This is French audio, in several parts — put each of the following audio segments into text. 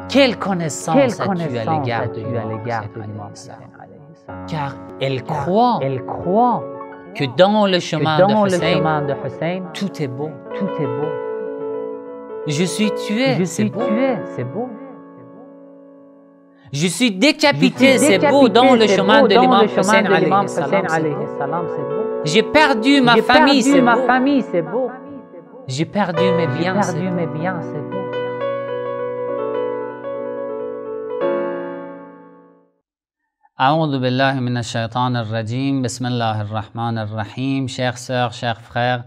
Quelle connaissance as-tu à l'égard de l'imam Hussein? Car elle croit que dans le chemin de Hussein, tout est beau. Je suis tué, c'est beau. Je suis décapité, c'est beau, dans le chemin de l'imam Hussein alayhi salam, c'est beau. J'ai perdu ma famille, c'est beau. J'ai perdu mes biens, c'est beau. A'oudhu billahi minash shaitanir rajim, bismillahir rahmanir rahim. Chères sœurs, chers frères,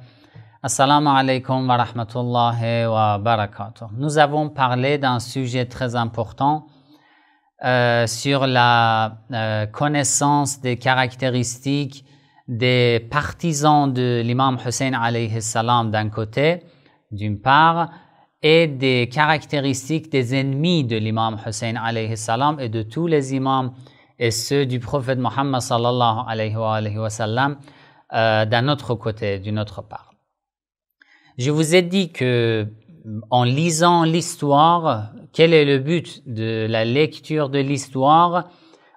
assalamu alaikum wa rahmatullahi wa barakatuh. Nous avons parlé d'un sujet très important sur la connaissance des caractéristiques des partisans de l'imam Hussein alayhi salam d'un côté, d'une part, et des caractéristiques des ennemis de l'imam Hussein alayhi salam et de tous les imams et ceux du prophète Mohammed sallallahu alayhi wa sallam d'un autre côté, d'une autre part. Je vous ai dit que en lisant l'histoire, quel est le but de la lecture de l'histoire?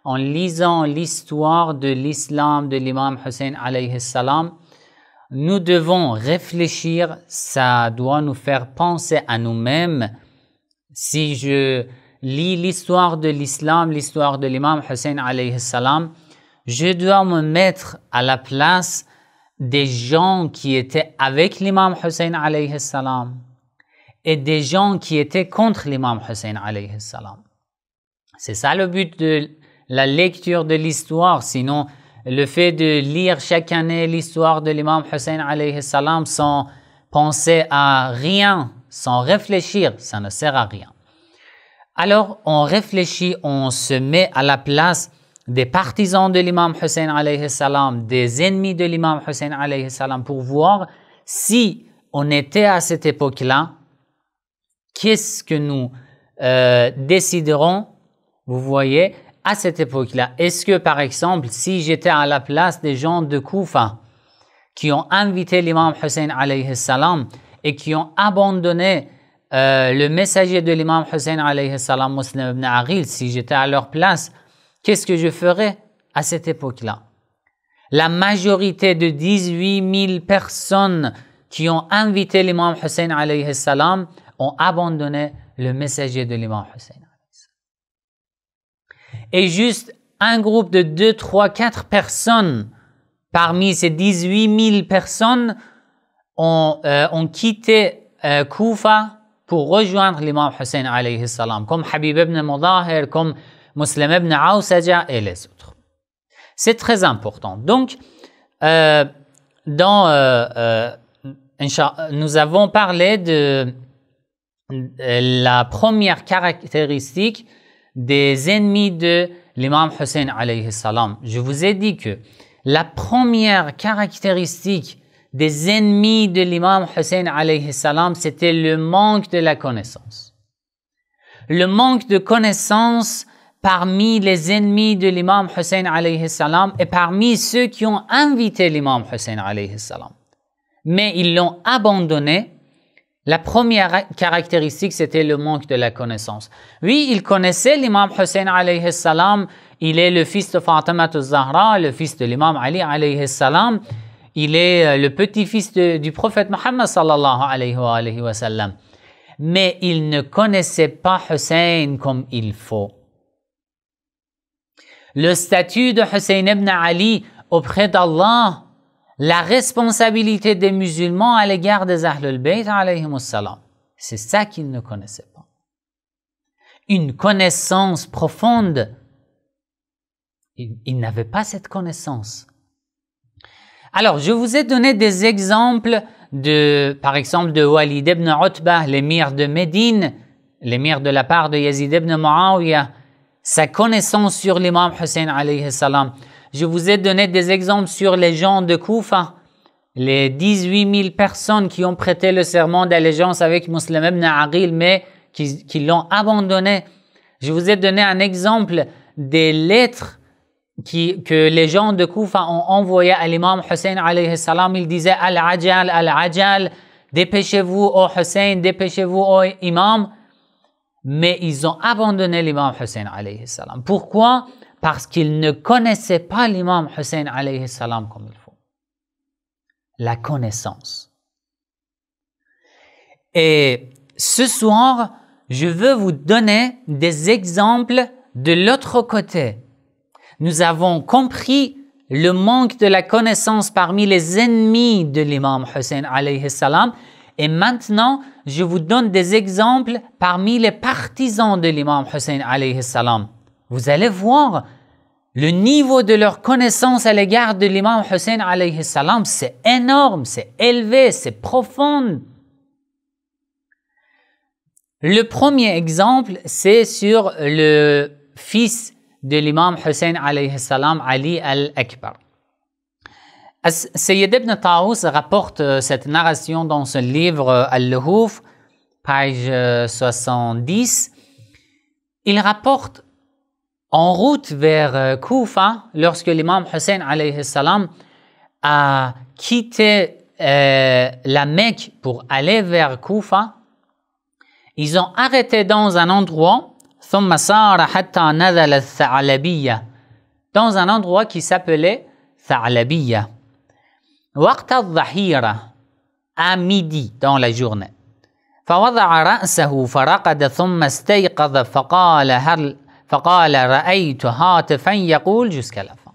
En lisant l'histoire de l'islam de l'imam Hussein alayhi salam, nous devons réfléchir, ça doit nous faire penser à nous-mêmes. Si je lis l'histoire de l'islam, l'histoire de l'imam Hussein alayhi salam, je dois me mettre à la place des gens qui étaient avec l'imam Hussein alayhi salam et des gens qui étaient contre l'imam Hussein alayhi salam. C'est ça le but de la lecture de l'histoire. Sinon, le fait de lire chaque année l'histoire de l'imam Hussein alayhi salam sans penser à rien, sans réfléchir, ça ne sert à rien. Alors, on réfléchit, on se met à la place des partisans de l'imam Hussein alayhi salam, des ennemis de l'imam Hussein alayhi salam, pour voir si on était à cette époque-là, qu'est-ce que nous déciderons, vous voyez, à cette époque-là. Est-ce que, par exemple, si j'étais à la place des gens de Koufa qui ont invité l'imam Hussein alayhi salam et qui ont abandonné le messager de l'imam Hussein alayhi salam, Muslim ibn Aqil, si j'étais à leur place, qu'est-ce que je ferais à cette époque-là? La majorité de 18 000 personnes qui ont invité l'imam Hussein alayhi salam ont abandonné le messager de l'imam Hussein. Et juste un groupe de 2, 3, 4 personnes parmi ces 18 000 personnes ont quitté Koufa pour rejoindre l'imam Hussein alayhi salam, comme Habib ibn Mudahir, comme Muslim ibn Awsaja et les autres. C'est très important. Donc, nous avons parlé de la première caractéristique des ennemis de l'imam Hussein alayhi salam. Je vous ai dit que la première caractéristique des ennemis de l'imam Hussein alayhi salam, c'était le manque de la connaissance. Le manque de connaissance parmi les ennemis de l'imam Hussein alayhi salam et parmi ceux qui ont invité l'imam Hussein alayhi salam. Mais ils l'ont abandonné. La première caractéristique, c'était le manque de la connaissance. Oui, ils connaissaient l'imam Hussein alayhi salam, il est le fils de Fatima al-Zahra, le fils de l'imam Ali alayhi salam, il est le petit-fils du prophète Mohammed sallallahu alayhi wa sallam. Mais ils ne connaissaient pas Hussein comme il faut. Le statut de Hussein ibn Ali auprès d'Allah, la responsabilité des musulmans à l'égard des Ahlul Bayt alayhimus salam, c'est ça qu'ils ne connaissaient pas. Une connaissance profonde, ils n'avaient pas cette connaissance. Alors, je vous ai donné des exemples par exemple, de Walid ibn Utbah, l'émir de Médine, l'émir de la part de Yazid ibn Muawiyah, sa connaissance sur l'imam Hussein alayhi salam. Je vous ai donné des exemples sur les gens de Koufa, les 18 000 personnes qui ont prêté le serment d'allégeance avec Muslim ibn Aqil, mais qui l'ont abandonné. Je vous ai donné un exemple des lettres que les gens de Koufa ont envoyées à l'imam Hussein alayhi salam. Ils disaient « Al-Ajal, Al-Ajal » dépêchez-vous au Hussein, dépêchez-vous au imam. mais ils ont abandonné l'imam Hussein alayhi salam. Pourquoi? Parce qu'ils ne connaissaient pas l'imam Hussein alayhi salam comme il faut. La connaissance. Et ce soir, je veux vous donner des exemples de l'autre côté. Nous avons compris le manque de la connaissance parmi les ennemis de l'imam Hussein alayhi salam. Et maintenant, je vous donne des exemples parmi les partisans de l'imam Hussein alayhi salam. Vous allez voir le niveau de leur connaissance à l'égard de l'imam Hussein alayhi salam, c'est énorme, c'est élevé, c'est profond. Le premier exemple, c'est sur le fils de l'imam Hussein alayhi salam, Ali al-Akbar. Sayyid ibn Taous rapporte cette narration dans son livre Al-Luhuf, page 70. Il rapporte en route vers Koufa, lorsque l'imam Hussein alayhi salam a quitté la Mecque pour aller vers Koufa, ils ont arrêté dans un endroit, dans un endroit qui s'appelait Tha'labiyya. وقت الظهيرة, à midi dans la journée. فوضع رأسه فرقد ثم استيقظ فقال رأيت هاتفا يقول jusqu'à la fin.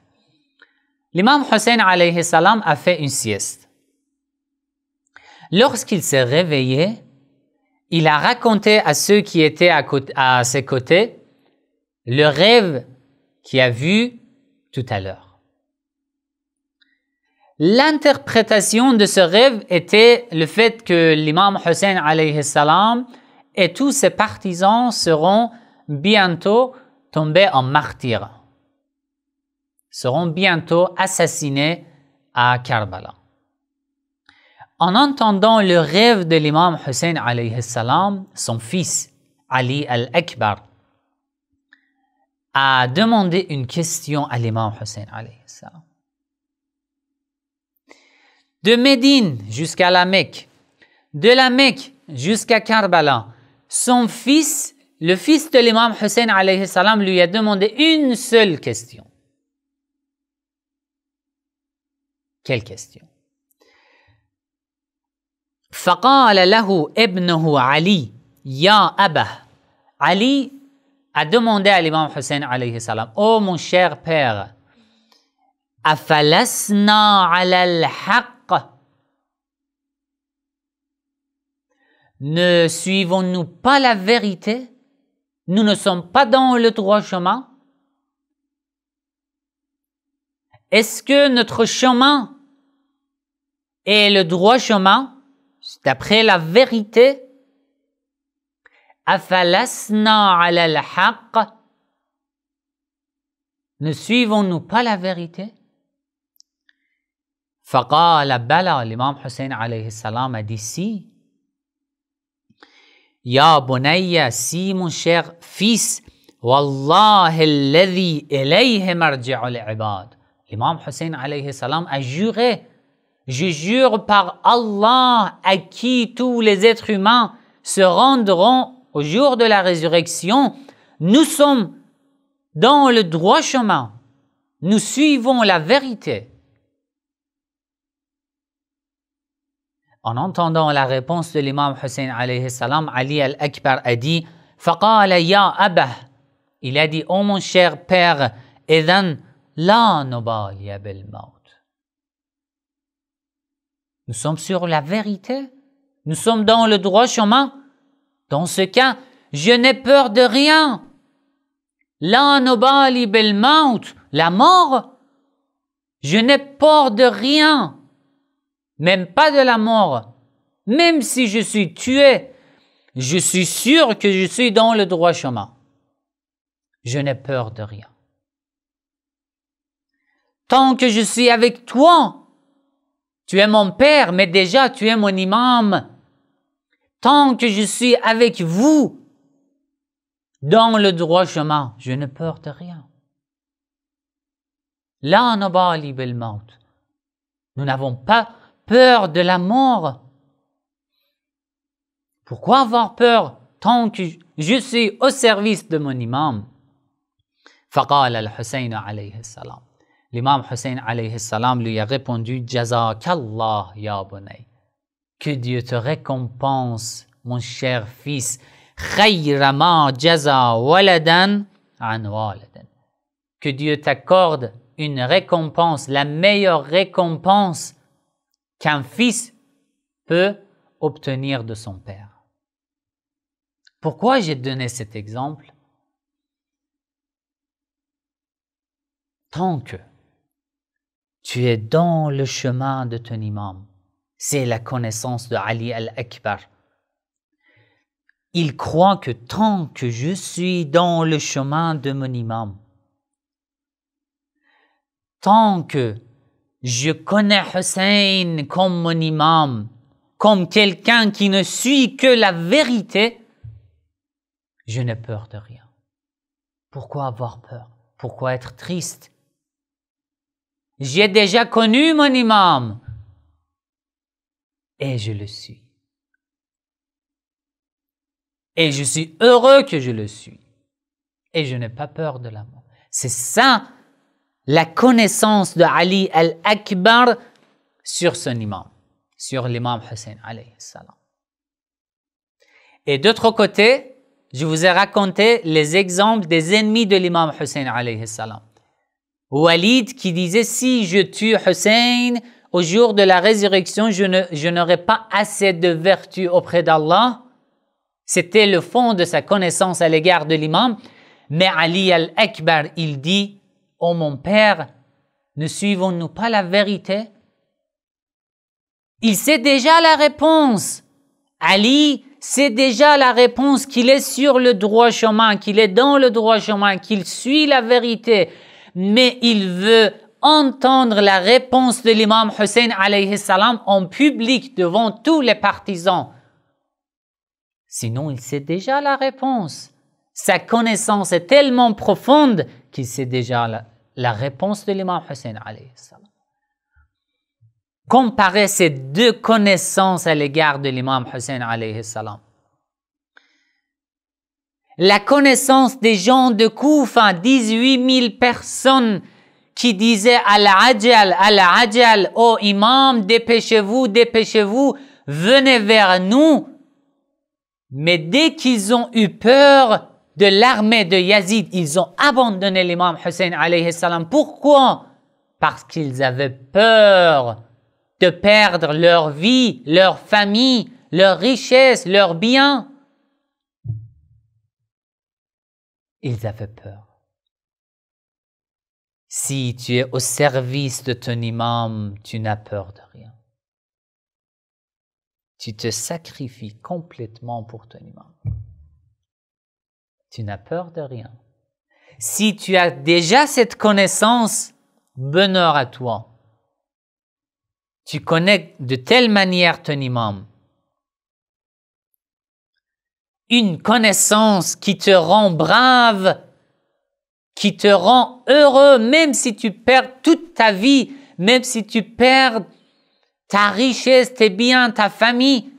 L'imam Hussein alayhi salam a fait une sieste. Lorsqu'il s'est réveillé, il a raconté à ceux qui étaient à ses côtés le rêve qu'il a vu tout à l'heure. L'interprétation de ce rêve était le fait que l'imam Hussein alayhi salam et tous ses partisans seront bientôt tombés en martyrs, seront bientôt assassinés à Karbala. En entendant le rêve de l'imam Hussein alayhi salam, son fils Ali al-Akbar a demandé une question à l'imam Hussein alayhi salam. De Médine jusqu'à la Mecque, de la Mecque jusqu'à Karbala, son fils, le fils de l'imam Hussein alayhi salam, lui a demandé une seule question. Quelle question? فقال له ابنه علي يا أبه. Ali a demandé à l'imam Hussein alayhi salam, oh mon cher père, أفلسنا على الحق. Ne suivons-nous pas la vérité? Nous ne sommes pas dans le droit chemin? Est-ce que notre chemin est le droit chemin d'après la vérité? أفلسنا على الحق. Ne suivons-nous pas la vérité? فقال بلى. L'imam Hussein alayhi salam a dit si. Ya bunayya, si mon cher fils, wallahi alladhi ilayhi marji'ul ibad. L'imam Hussein alayhi salam a juré, je jure par Allah à qui tous les êtres humains se rendront au jour de la résurrection, nous sommes dans le droit chemin, nous suivons la vérité. En entendant la réponse de l'imam Hussein alayhi salam, Ali al-Akbar a dit فَقَالَ يَا أَبَهْ. Il a dit, oh mon cher père, إِذَنْ لَا نُبَالِيَ بِالْمَوْتِ. Nous sommes sur la vérité, nous sommes dans le droit chemin. Dans ce cas, je n'ai peur de rien. لَا نُبَالِي بِالْمَوْتِ. La mort, je n'ai peur de rien. Même pas de la mort, même si je suis tué, je suis sûr que je suis dans le droit chemin. Je n'ai peur de rien. Tant que je suis avec toi, tu es mon père, mais déjà tu es mon imam. Tant que je suis avec vous, dans le droit chemin, je n'ai peur de rien. La nubali bil maut. Nous n'avons pas peur de la mort. Pourquoi avoir peur tant que je suis au service de mon imam. فقال الحسين عليه السلام. L'imam Hussein alayhi salam lui a répondu Jazakallah ya bunay. Que Dieu te récompense, mon cher fils. Khayra ma jaza waladan an waladan. Que Dieu t'accorde une récompense, la meilleure récompense qu'un fils peut obtenir de son père. Pourquoi j'ai donné cet exemple? Tant que tu es dans le chemin de ton imam, c'est la connaissance de Ali al-Akbar. Il croit que tant que je suis dans le chemin de mon imam, tant que je connais Hussein comme mon imam, comme quelqu'un qui ne suit que la vérité, je n'ai peur de rien. Pourquoi avoir peur? Pourquoi être triste? J'ai déjà connu mon imam et je le suis. Et je suis heureux que je le suis. Et je n'ai pas peur de la mort. C'est ça la connaissance de Ali al-Akbar sur son imam, sur l'imam Hussein alayhi salam. Et d'autre côté, je vous ai raconté les exemples des ennemis de l'imam Hussein alayhi salam. Walid qui disait si je tue Hussein au jour de la résurrection, je n'aurai pas assez de vertu auprès d'Allah. C'était le fond de sa connaissance à l'égard de l'imam. Mais Ali al-Akbar, il dit « Oh mon père, ne suivons-nous pas la vérité ?» Il sait déjà la réponse. Ali sait déjà la réponse, qu'il est sur le droit chemin, qu'il est dans le droit chemin, qu'il suit la vérité. Mais il veut entendre la réponse de l'imam Hussein alayhi salam en public devant tous les partisans. Sinon, il sait déjà la réponse. Sa connaissance est tellement profonde qu'il sait déjà la réponse de l'imam Hussein alayhi salam. Comparez ces deux connaissances à l'égard de l'imam Hussein alayhi salam. La connaissance des gens de Koufa, 18 000 personnes qui disaient « Al-Ajal, ô imam, dépêchez-vous, venez vers nous ». Mais dès qu'ils ont eu peur de l'armée de Yazid, ils ont abandonné l'imam Hussein alayhi salam. Pourquoi? Parce qu'ils avaient peur de perdre leur vie, leur famille, leur richesse, leurs biens. Ils avaient peur. Si tu es au service de ton imam, tu n'as peur de rien. Tu te sacrifies complètement pour ton imam. Tu n'as peur de rien. Si tu as déjà cette connaissance, bonheur à toi. Tu connais de telle manière ton imam. Une connaissance qui te rend brave, qui te rend heureux, même si tu perds toute ta vie, même si tu perds ta richesse, tes biens, ta famille,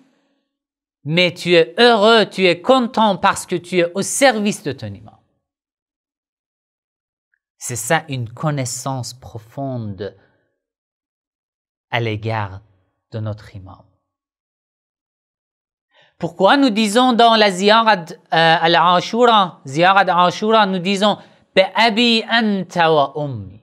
mais tu es heureux, tu es content parce que tu es au service de ton imam. C'est ça une connaissance profonde à l'égard de notre imam. Pourquoi nous disons dans la ziyarad al-Ashura, ziyarad al-Ashura, nous disons « Bi anta wa ummi »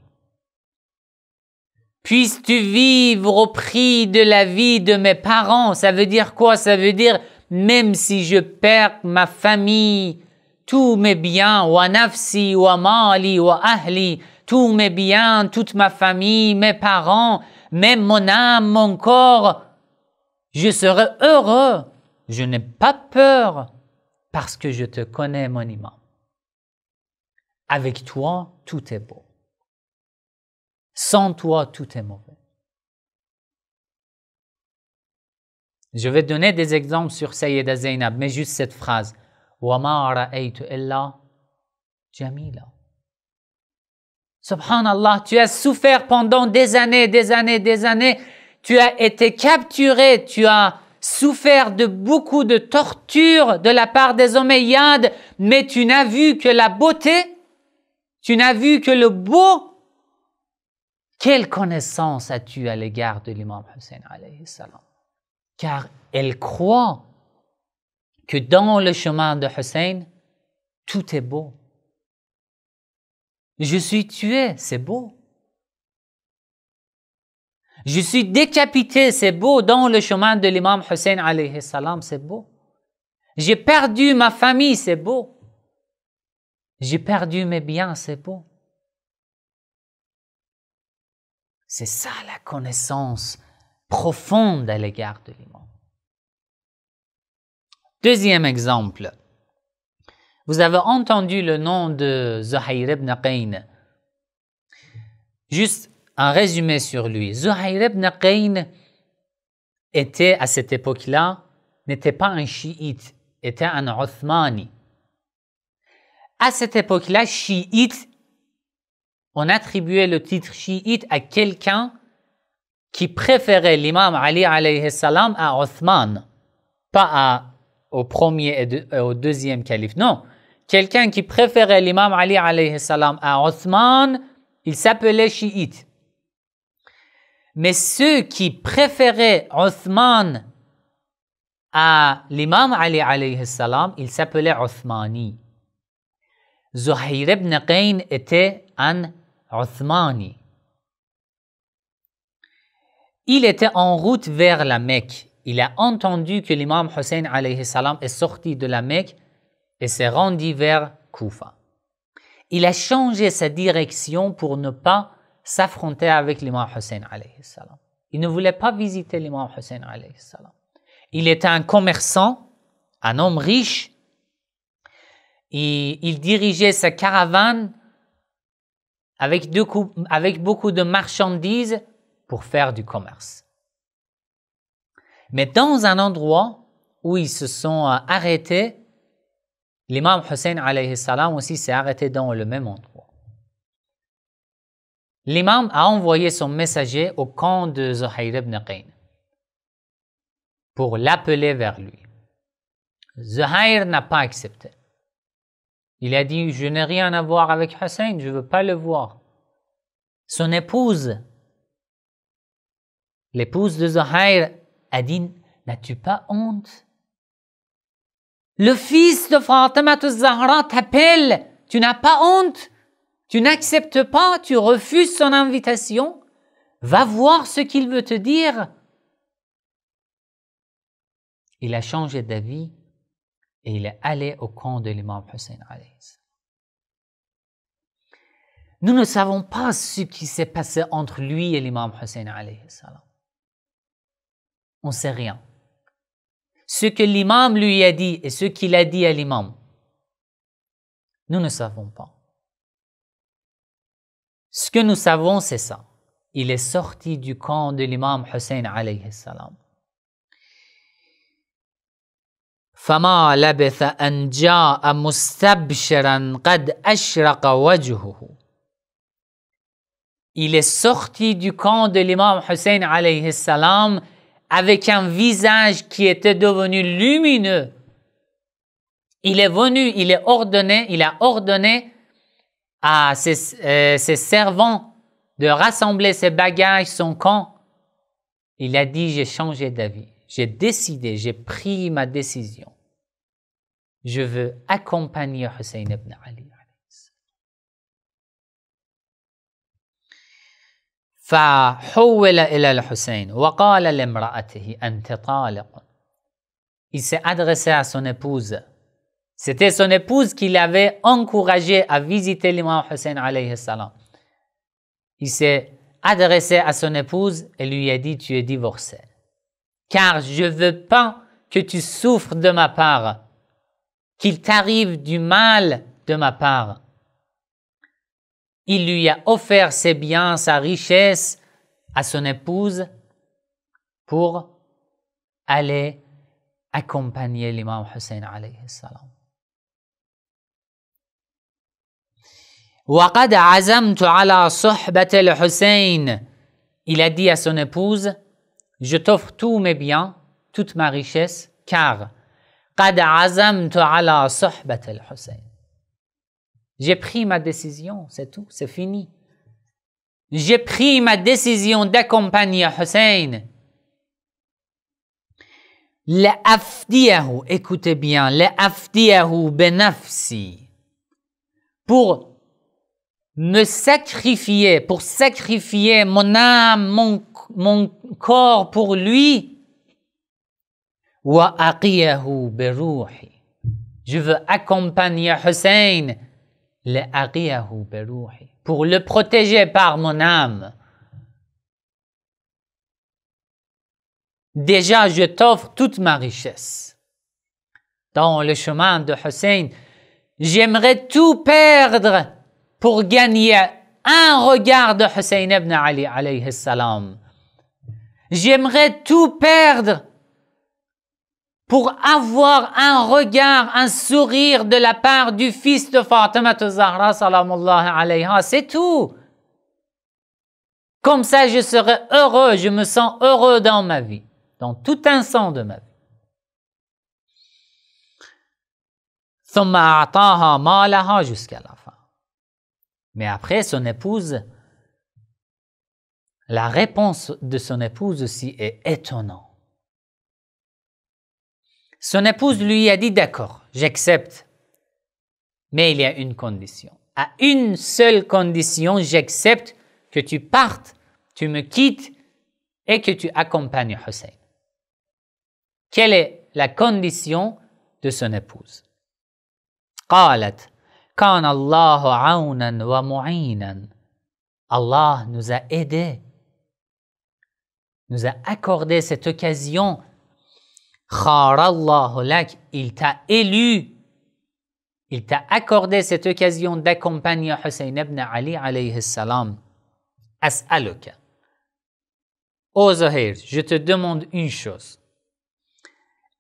Puisses-tu vivre au prix de la vie de mes parents. Ça veut dire quoi? Ça veut dire même si je perds ma famille, tous mes biens, wa nafsi, wa mali, wa ahli, tous mes biens, toute ma famille, mes parents, même mon âme, mon corps, je serai heureux. Je n'ai pas peur parce que je te connais, mon imam. Avec toi, tout est beau. Sans toi, tout est mauvais. Je vais donner des exemples sur Sayyida Zainab, mais juste cette phrase. وَمَا رَأَيْتُ إِلَّا جَمِيلًا. Subhanallah, tu as souffert pendant des années. Tu as été capturé, tu as souffert de beaucoup de tortures de la part des Omeyyades, mais tu n'as vu que la beauté, tu n'as vu que le beau. Quelle connaissance as-tu à l'égard de l'imam Hussein alayhi salam? Car elle croit que dans le chemin de Hussein, tout est beau. Je suis tué, c'est beau. Je suis décapité, c'est beau. Dans le chemin de l'imam Hussein alayhi salam, c'est beau. J'ai perdu ma famille, c'est beau. J'ai perdu mes biens, c'est beau. C'est ça la connaissance profonde à l'égard de l'imam. Deuxième exemple. Vous avez entendu le nom de Zuhayr ibn Qayn. Juste un résumé sur lui. Zuhayr ibn Qayn était, à cette époque-là, n'était pas un chiite, était un Uthmani. À cette époque-là, chiite, on attribuait le titre chiite à quelqu'un qui préférait l'imam Ali alayhi salam à Uthman, pas au premier et au deuxième calife. Non, quelqu'un qui préférait l'imam Ali alayhi salam à Uthman, il s'appelait chiite. Mais ceux qui préféraient Uthman à l'imam Ali alayhi salam, il s'appelait Uthmani. Zuhayr ibn Qayn était un Uthmani. Il était en route vers la Mecque. Il a entendu que l'imam Hussein alayhi salam est sorti de la Mecque et s'est rendu vers Koufa. Il a changé sa direction pour ne pas s'affronter avec l'imam Hussein alayhi salam. Il ne voulait pas visiter l'imam Hussein alayhi salam. Il était un commerçant, un homme riche. Et il dirigeait sa caravane avec beaucoup de marchandises pour faire du commerce. Mais dans un endroit où ils se sont arrêtés, l'imam Hussein alayhi salam aussi s'est arrêté dans le même endroit. L'imam a envoyé son messager au camp de Zuhayr ibn Qayn pour l'appeler vers lui. Zuhayr n'a pas accepté. Il a dit, je n'ai rien à voir avec Hussein, je ne veux pas le voir. Son épouse, l'épouse de Zuhayr, a dit, n'as-tu pas honte? Le fils de Fatima az-Zahra t'appelle, tu n'as pas honte? Tu n'acceptes pas, tu refuses son invitation? Va voir ce qu'il veut te dire. Il a changé d'avis et il est allé au camp de l'imam Hussein alayhi salam. Nous ne savons pas ce qui s'est passé entre lui et l'imam Hussein alayhi salam. On ne sait rien. Ce que l'imam lui a dit et ce qu'il a dit à l'imam, nous ne savons pas. Ce que nous savons, c'est ça. Il est sorti du camp de l'imam Hussein alayhi salam. فما لبث أن جاء مستبشرا قد أشرق وجهه. Il est sorti du camp de l'imam Hussein alayhi salam avec un visage qui était devenu lumineux. Il est venu, il a ordonné à ses servants de rassembler ses bagages, son camp. Il a dit, j'ai changé d'avis, j'ai décidé, j'ai pris ma décision. Je veux accompagner Hussein ibn Ali. فحول إلى الحسين وقال لامرأته أنت طالق. Il s'est adressé à son épouse. C'était son épouse qui l'avait encouragé à visiter l'imam Hussein alayhi salam. Il s'est adressé à son épouse et lui a dit, tu es divorcée. Car je ne veux pas que tu souffres de ma part, qu'il t'arrive du mal de ma part. Il lui a offert ses biens, sa richesse à son épouse pour aller accompagner l'imam Hussein alayhi salam. وَقَدْ عَزَمْتُ عَلَى صُحْبَةِ الْحُسَيْنِ. Il a dit à son épouse, je t'offre tous mes biens toute ma richesse, car قد عزمت على صحبة الحسين. J'ai pris ma décision, c'est tout, c'est fini. J'ai pris ma décision d'accompagner Hussein. لأفديه, écoutez bien, لأفديه بنفسي, pour me sacrifier, pour sacrifier mon âme, mon corps pour lui. وأقيه بروحي, je veux accompagner Hussein. لأقيه بروحي, pour le protéger par mon âme. Déjà, je t'offre toute ma richesse. Dans le chemin de Hussein, j'aimerais tout perdre pour gagner un regard de Hussein ibn Ali alayhi salam. J'aimerais tout perdre pour avoir un regard, un sourire de la part du fils de Fatima Zahra salamullahi alayha, c'est tout. Comme ça, je serai heureux, je me sens heureux dans ma vie, dans tout instant de ma vie. ثم أعطاها مالها, jusqu'à la fin. Mais après, son épouse, la réponse de son épouse aussi est étonnante. Son épouse lui a dit, d'accord, j'accepte, mais il y a une condition. À une seule condition, j'accepte que tu partes, tu me quittes et que tu accompagnes Hussein. Quelle est la condition de son épouse? قالت كان الله عونا ومعينا. Allah nous a aidés, nous a accordé cette occasion. Kharallahu lak, il t'a élu, il t'a accordé cette occasion d'accompagner Hussein ibn Ali alayhi salam. As'aluka. Ô Zuhair, je te demande une chose.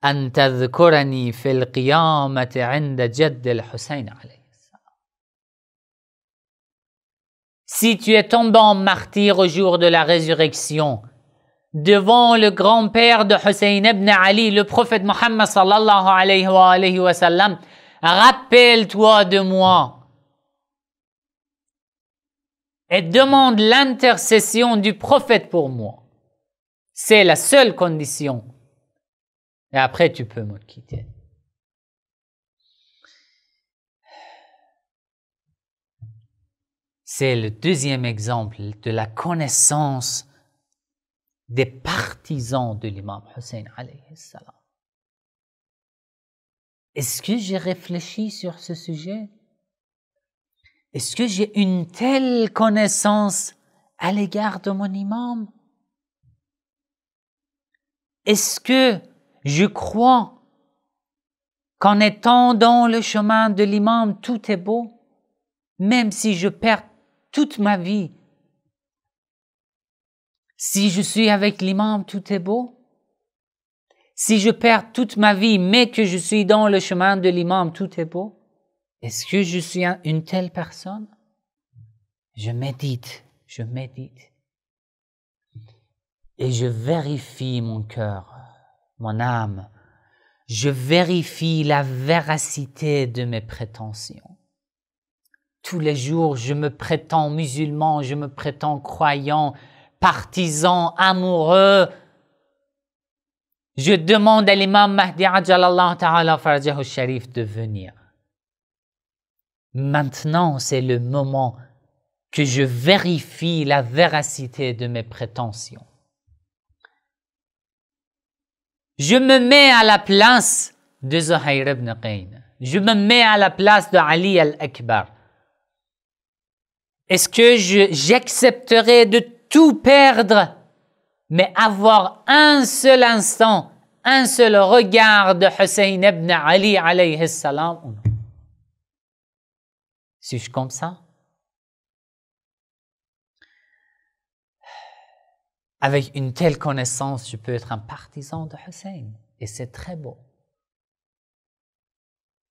أن تذكرني في القيامة عند جد الحسين عليه السلام. Si tu es tombé en martyr au jour de la résurrection, devant le grand-père de Hussein ibn Ali, le prophète Muhammad sallallahu alayhi wa sallam, rappelle-toi de moi et demande l'intercession du prophète pour moi. C'est la seule condition. Et après, tu peux me quitter. C'est le deuxième exemple de la connaissance des partisans de l'imam Hussein alayhi salam. Est-ce que j'ai réfléchi sur ce sujet? Est-ce que j'ai une telle connaissance à l'égard de mon imam? Est-ce que je crois qu'en étant dans le chemin de l'imam, tout est beau, même si je perds toute ma vie? Si je suis avec l'imam, tout est beau. Si je perds toute ma vie, mais que je suis dans le chemin de l'imam, tout est beau. Est-ce que je suis une telle personne? Je médite. Et je vérifie mon cœur, mon âme. Je vérifie la véracité de mes prétentions. Tous les jours, je me prétends musulman, je me prétends croyant, partisan, amoureux. Je demande à l'imam Mahdi Ajalallah Ta'ala Farajahu Sharif de venir. Maintenant, c'est le moment que je vérifie la véracité de mes prétentions. Je me mets à la place de Zuhair ibn Qayn. Je me mets à la place de Ali al-Akbar. Est-ce que j'accepterai de tout perdre, mais avoir un seul instant, un seul regard de Hussein ibn Ali alayhi salam ou non? Suis-je comme ça? Avec une telle connaissance, je peux être un partisan de Hussein. Et c'est très beau.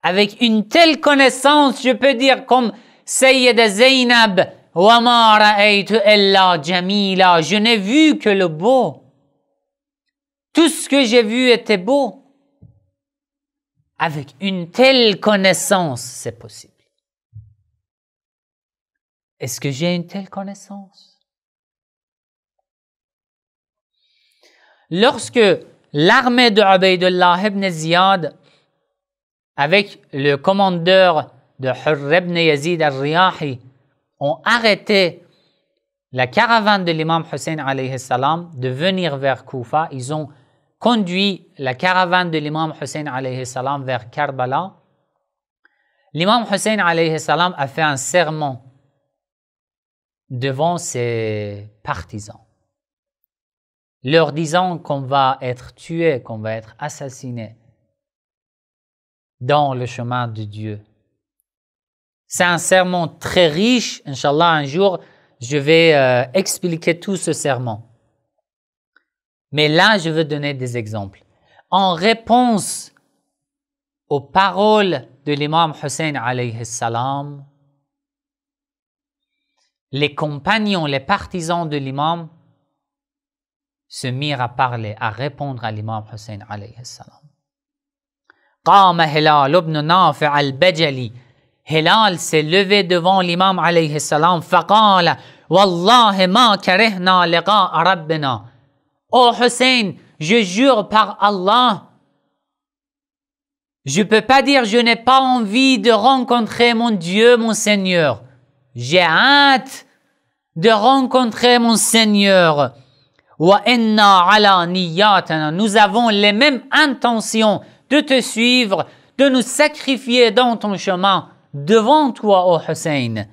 Avec une telle connaissance, je peux dire comme Sayyida Zainab, وَمَا رَأَيْتُ إِلَّا جَمِيلًا. Je n'ai vu que le beau. Tout ce que j'ai vu était beau. Avec une telle connaissance, c'est possible. Est-ce que j'ai une telle connaissance? Lorsque l'armée de Ubaydullah ibn Ziyad, avec le commandeur de Hurr ibn Yazid al-Riyahi, ont arrêté la caravane de l'imam Hussein alayhi salam de venir vers Koufa, ils ont conduit la caravane de l'imam Hussein alayhi salam vers Karbala. L'imam Hussein alayhi salam a fait un serment devant ses partisans, leur disant qu'on va être tué, qu'on va être assassiné dans le chemin de Dieu. C'est un serment très riche. Inch'Allah, un jour, je vais expliquer tout ce serment. Mais là, je veux donner des exemples. En réponse aux paroles de l'imam Hussein alayhi salam, les compagnons, les partisans de l'imam se mirent à parler, à répondre à l'imam Hussein alayhi salam. قام هلال بن نافع البجلي. Hilal s'est levé devant l'imam alayhi salam. فقال والله ما كرهنا لقاء ربنا. Oh Hussein, je jure par Allah, je ne peux pas dire je n'ai pas envie de rencontrer mon Dieu, mon Seigneur. J'ai hâte de rencontrer mon Seigneur. وَإِنَّا عَلَى نِيَّاتِنَا. Nous avons les mêmes intentions de te suivre, de nous sacrifier dans ton chemin devant toi, ô Hussein.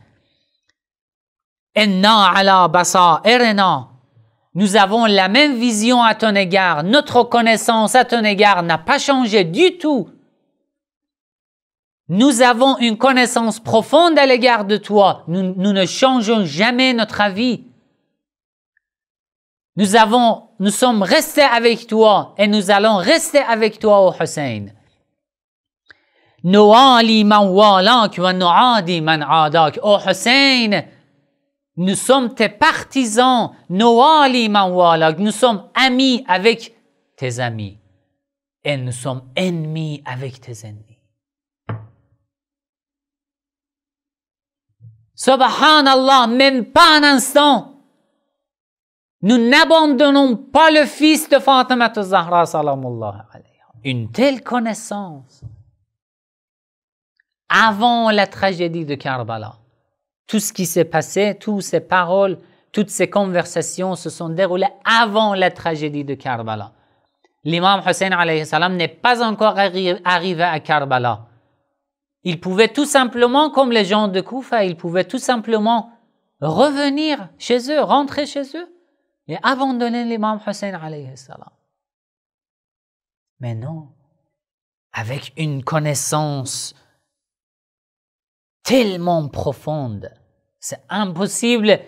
إِنَّا عَلَى بَصَائِرِنَا. Nous avons la même vision à ton égard. Notre connaissance à ton égard n'a pas changé du tout. Nous avons une connaissance profonde à l'égard de toi. Nous ne changeons jamais notre avis. Nous sommes restés avec toi et nous allons rester avec toi, ô Hussein. Nu'ali man walak wa nu'adi man adak. Ô Hussein, nous sommes tes partisans. Nu'ali man walak. Nous sommes amis avec tes amis. Et nous sommes ennemis avec tes ennemis. Subhanallah, même pas un instant. Nous n'abandonnons pas le fils de Fatima Zahra salamullah alayha. Une telle connaissance. Avant la tragédie de Karbala, tout ce qui s'est passé, toutes ces paroles, toutes ces conversations se sont déroulées avant la tragédie de Karbala. L'imam Hussein alayhi salam n'est pas encore arrivé à Karbala. Il pouvait tout simplement, comme les gens de Koufa, il pouvait tout simplement revenir chez eux, rentrer chez eux et abandonner l'imam Hussein alayhi salam. Mais non, avec une connaissance tellement profonde, c'est impossible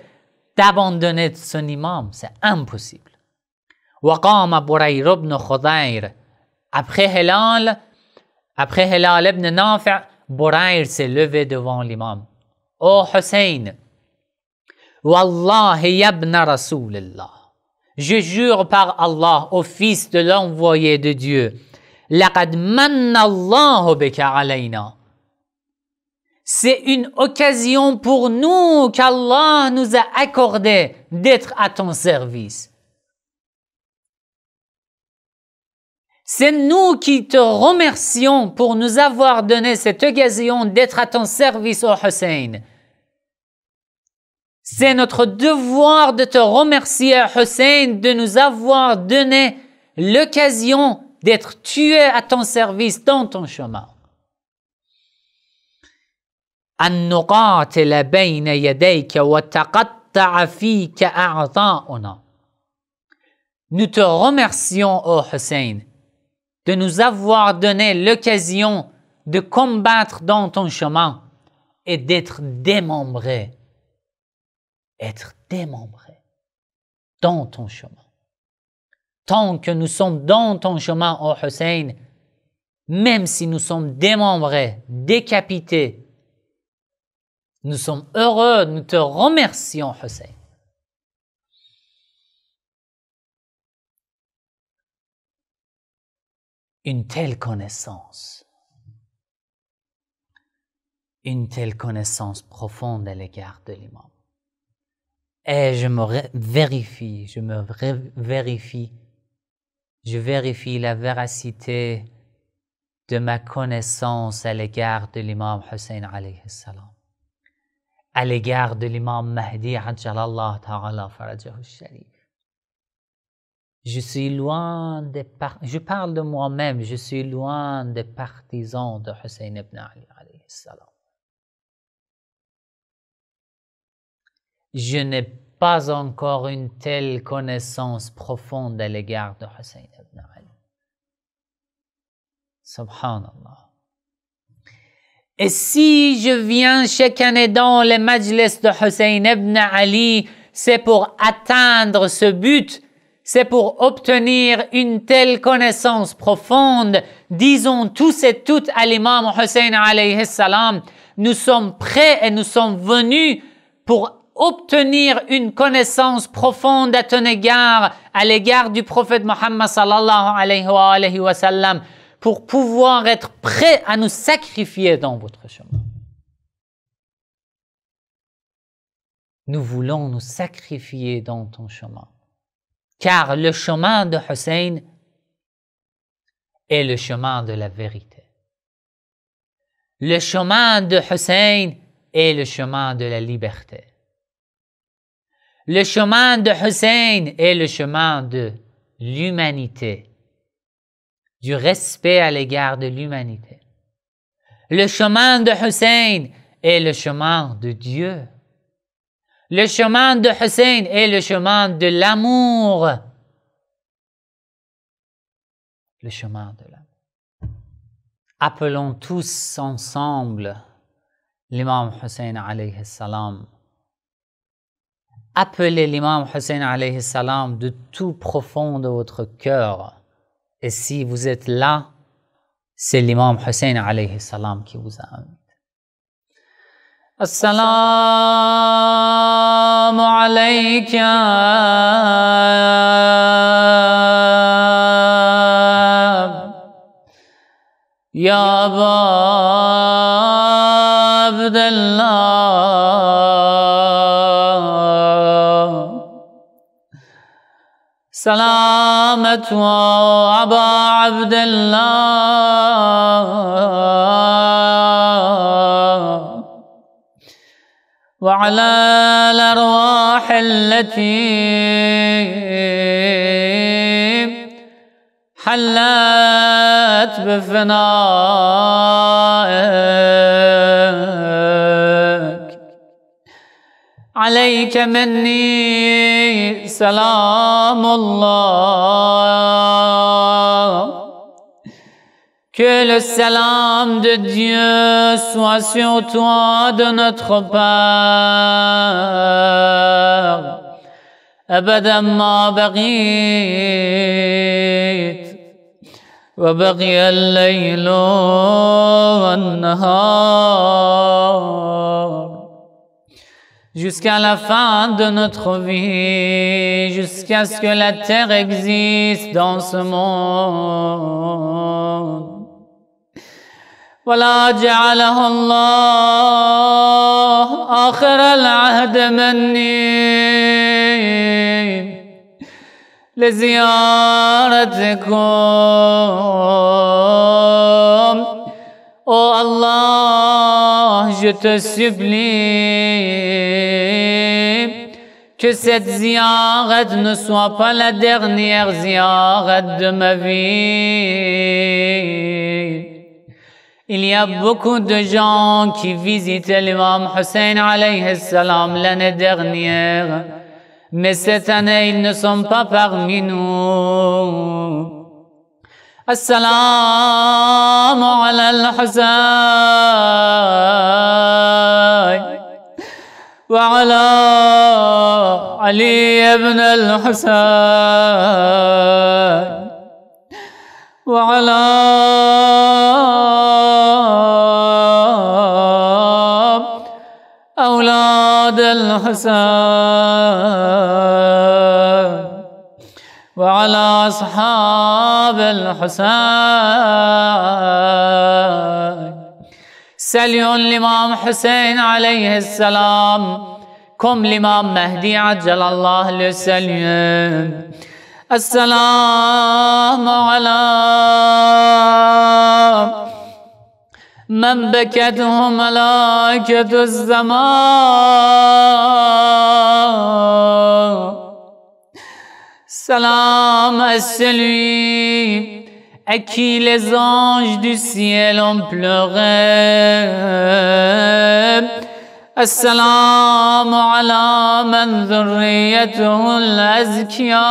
d'abandonner son imam, c'est impossible. وقام برير بن خضير. Après Hilal ibn Nafi', Burayr s'est levé devant l'imam. Oh Hussein, Wallahi yabna Rasulillah. Je jure par Allah, au fils de l'envoyé de Dieu, laqad manna Allahu bika alayna. C'est une occasion pour nous qu'Allah nous a accordé d'être à ton service. C'est nous qui te remercions pour nous avoir donné cette occasion d'être à ton service, ô Hussein. C'est notre devoir de te remercier, Hussein, de nous avoir donné l'occasion d'être tué à ton service dans ton chemin. أن نقاتل بين يديك وتقطع فيك أعضاؤنا. Nous te remercions, ô Hussein, de nous avoir donné l'occasion de combattre dans ton chemin et d'être démembrés. Être démembrés dans ton chemin. Tant que nous sommes dans ton chemin, ô Hussein, même si nous sommes démembrés, décapités, nous sommes heureux, nous te remercions, Hussein. une telle connaissance profonde à l'égard de l'imam. Et je vérifie la véracité de ma connaissance à l'égard de l'imam Hussein alayhi salam, à l'égard de l'imam Mahdi ajjalallah ta'ala farajahu sharif. Je parle de moi-même, je suis loin des partisans de Hussein ibn Ali alayhi salam. Je n'ai pas encore une telle connaissance profonde à l'égard de Hussein ibn Ali. Subhanallah. Et si je viens chaque année dans les majlis de Hussein ibn Ali, c'est pour atteindre ce but, c'est pour obtenir une telle connaissance profonde. Disons tous et toutes à l'imam Hussein alayhi salam, nous sommes prêts et nous sommes venus pour obtenir une connaissance profonde à ton égard, à l'égard du prophète Muhammad sallallahu alayhi wa sallam, pour pouvoir être prêts à nous sacrifier dans votre chemin. Nous voulons nous sacrifier dans ton chemin. Car le chemin de Hussein est le chemin de la vérité. Le chemin de Hussein est le chemin de la liberté. Le chemin de Hussein est le chemin de l'humanité, du respect à l'égard de l'humanité. Le chemin de Hussein est le chemin de Dieu. Le chemin de Hussein est le chemin de l'amour. Le chemin de l'amour. Appelons tous ensemble l'imam Hussein alayhi salam. Appelez l'imam Hussein alayhi salam de tout profond de votre cœur. Et si vous êtes là, c'est l'imam Hussein alayhi salam qui vous a invité. Assalamu alayka ya Aba Abdallah. سلامت وأبا عبد الله وعلى الأرواح التي حلت بفنائك عليك مني سلام Allah. Que le salam de Dieu soit sur toi de notre part. أبدا ما بقيت وبقي الليل والنهار. Jusqu'à la fin de notre vie, jusqu'à ce que la terre existe dans ce monde. ولا جعله الله آخر العهد مني لزيارتكم. Oh Allah, je te supplie que cette ziyarat ne soit pas la dernière ziyarat de ma vie. Il y a beaucoup de gens qui visitaient l'imam Hussein alayhi salam l'année dernière, mais cette année ils ne sont pas parmi nous. السلام على الحسين وعلى علي بن الحسين وعلى أولاد الحسين وعلى أصحاب الحسين. سليون الإمام حسين عليه السلام كم الإمام مهدي عجل الله لسليم. السلام على من بكته ملائكة الزمان. Salam à celui à qui les anges du ciel ont pleuré. Assalamu ala man dhurriyatuhu al-azkiya.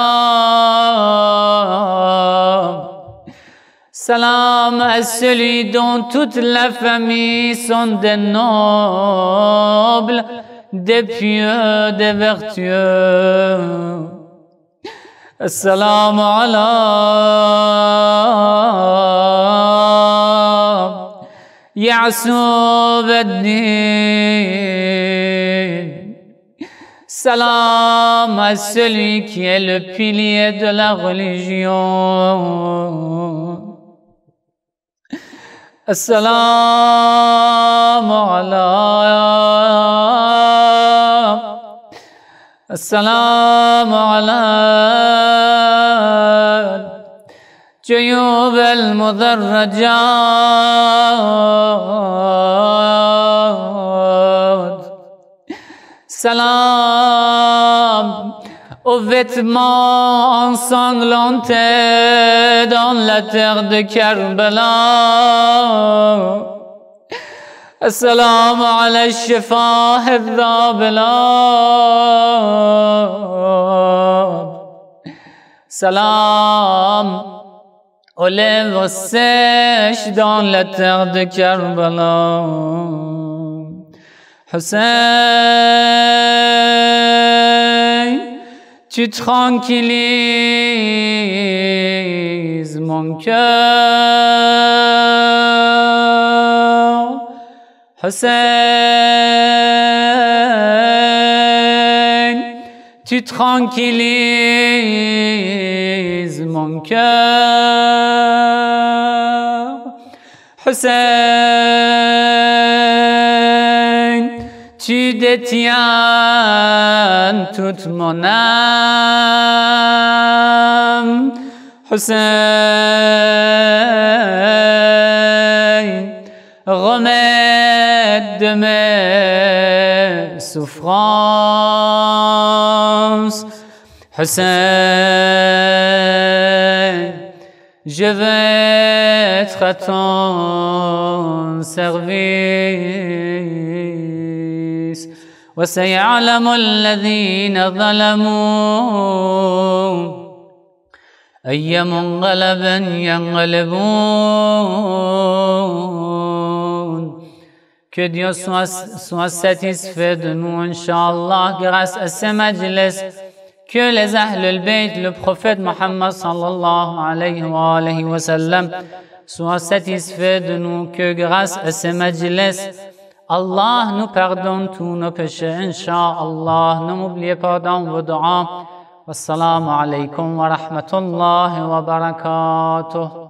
Salam à celui dont toute la famille sont des nobles, des pieux, des vertueux. السلام على يعسوب الدين. Salam à celui qui est le pilier de la religion. Assalamu ala السلام على جيوب المدرجات. Salam aux vêtements ensanglantés dans la terre de Karbala. السلام على الشفاه الذابلات. Salam aux lèvres sèches dans la terre de Karbala. Hussein, tu tranquillises mon cœur. Hussein, tu tranquillises mon cœur. Hussein, tu détiens toute mon âme. Hussein, remède de mes souffrances. Hussein, je vais être à ton service. وسيعلم الذين ظلموا أي منقلب ينقلبون. Que Dieu soit satisfait de nous, Inch'Allah, grâce à ce majlis. Que les Ahl al-Bayt, le prophète Muhammad sallallahu alayhi wa sallam, soient satisfaits de nous. Que grâce à ce majlis, Allah nous pardonne tous nos péchés, Inch'Allah. Ne m'oubliez pas dans vos du'as. Wassalamu alaykum wa rahmatullahi wa barakatuh.